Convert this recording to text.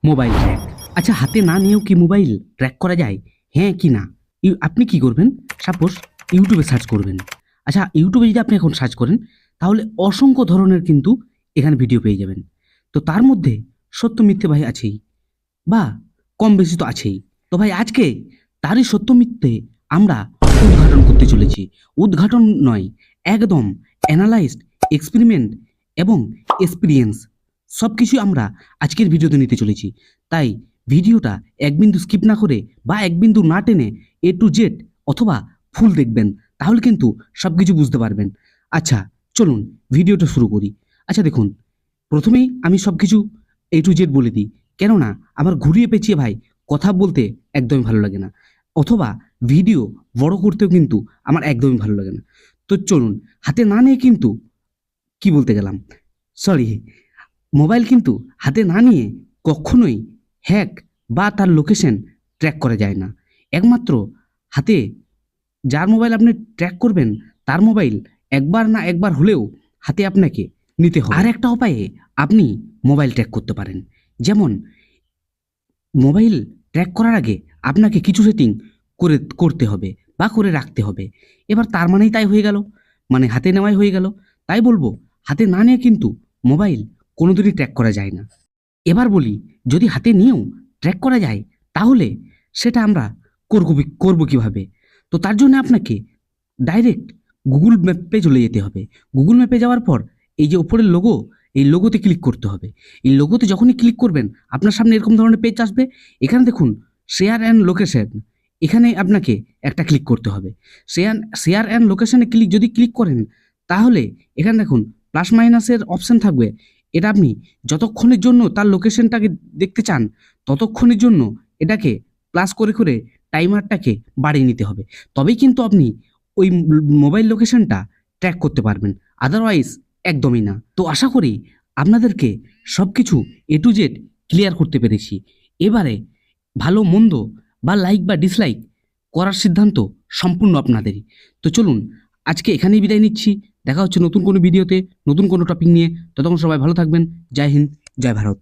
Mobile track. আচ্ছা, হাতে না নিয়েও কি মোবাইল ট্র্যাক করা যায়? হ্যাঁ কি না? আপনি কি করবেন? সাপোজ ইউটিউবে সার্চ করবেন। আচ্ছা, ইউটিউবে যদি আপনি এখন সার্চ করেন তাহলে অসংখ্য ধরনের কিন্তু এখানে ভিডিও পেয়ে যাবেন। তো তার মধ্যে সত্য মিথ্যে ভাই আছেই, বা কম বেশি তো আছেই। তো ভাই আজকে তারই সত্য মিথ্যে আমরা উদ্ঘাটন করতে চলেছি। উদ্ঘাটন নয়, একদম অ্যানালাইজড, এক্সপেরিমেন্ট এবং এক্সপিরিয়েন্স সব কিছুই আমরা আজকের ভিডিওতে নিতে চলেছি। তাই ভিডিওটা এক বিন্দু স্কিপ না করে বা এক বিন্দু না টেনে এ টু জেড অথবা ফুল দেখবেন, তাহলে কিন্তু সব কিছু বুঝতে পারবেন। আচ্ছা চলুন ভিডিওটা শুরু করি। আচ্ছা দেখুন, প্রথমেই আমি সব কিছু এ টু জেড বলে দিই, কেননা আমার ঘুরিয়ে পেঁচিয়ে ভাই কথা বলতে একদমই ভালো লাগে না, অথবা ভিডিও বড় করতেও কিন্তু আমার একদমই ভালো লাগে না। তো চলুন, হাতে না নিয়ে কিন্তু কি বলতে গেলাম, সরি, মোবাইল কিন্তু হাতে না নিয়ে কখনোই হ্যাক বা তার লোকেশন ট্র্যাক করা যায় না। একমাত্র হাতে যার মোবাইল আপনি ট্র্যাক করবেন তার মোবাইল একবার না একবার হলেও হাতে আপনাকে নিতে হবে। আর একটা উপায়ে আপনি মোবাইল ট্র্যাক করতে পারেন, যেমন মোবাইল ট্র্যাক করার আগে আপনাকে কিছু সেটিং করতে হবে বা করে রাখতে হবে। এবার তার মানেই তাই হয়ে গেল, মানে হাতে নেওয়াই হয়ে গেল। তাই বলবো, হাতে না নিয়ে কিন্তু মোবাইল কোনোদিনই ট্র্যাক করা যায় না। এবার বলি, যদি হাতে নিয়েও ট্র্যাক করা যায় তাহলে সেটা আমরা করবো কিভাবে? তো তার জন্য আপনাকে ডাইরেক্ট গুগল ম্যাপে চলে যেতে হবে। গুগল ম্যাপে যাওয়ার পর এই যে উপরের লোগো, এই লোগোতে ক্লিক করতে হবে। এই লোগোতে যখনই ক্লিক করবেন আপনার সামনে এরকম ধরনের পেজ আসবে। এখানে দেখুন শেয়ার অ্যান্ড লোকেশন, এখানে আপনাকে একটা ক্লিক করতে হবে। শেয়ার অ্যান্ড লোকেশনে যদি ক্লিক করেন তাহলে এখানে দেখুন প্লাস মাইনাসের অপশন থাকবে। এটা আপনি যতক্ষণের জন্য তার লোকেশনটাকে দেখতে চান ততক্ষণের জন্য এটাকে প্লাস করে করে টাইমারটাকে বাড়িয়ে নিতে হবে। তবেই কিন্তু আপনি ওই মোবাইল লোকেশনটা ট্র্যাক করতে পারবেন, আদারওয়াইজ একদমই না। তো আশা করি আপনাদেরকে সব কিছু এ টু জেড ক্লিয়ার করতে পেরেছি। এবারে ভালো মন্দ বা লাইক বা ডিসলাইক করার সিদ্ধান্ত সম্পূর্ণ আপনাদেরই। তো চলুন আজকে এখানেই বিদায় নিচ্ছি। দেখা হচ্ছে নতুন কোনো ভিডিওতে, নতুন কোনো টপিক নিয়ে। ততক্ষণ সবাই ভালো থাকবেন। জয় হিন্দ, জয় ভারত।